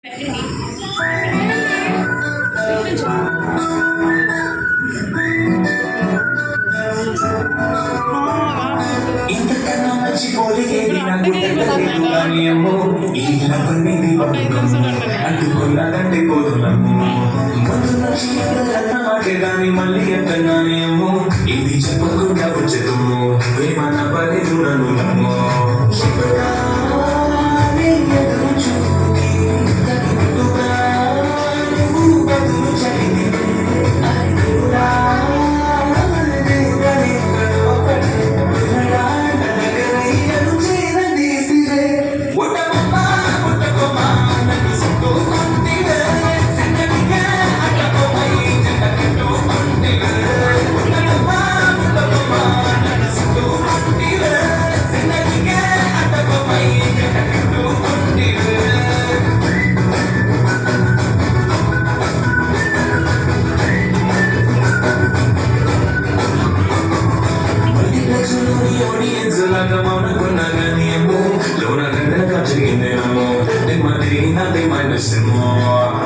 ఇంతకన్నా మంచి పోలికేది నా గుండె కానీ ఈ నవ్వనిది అడ్డుకున్నదంటే పోతున్నాము ముందు నుంచి అన్న మాటే గాని మళ్ళీ ఎంతగానే ఇది చెప్పకుండా వచ్చేము ప్రేమన పని చూడను నమ్ము Loner than the country in the amor, they might be nothing minus and more.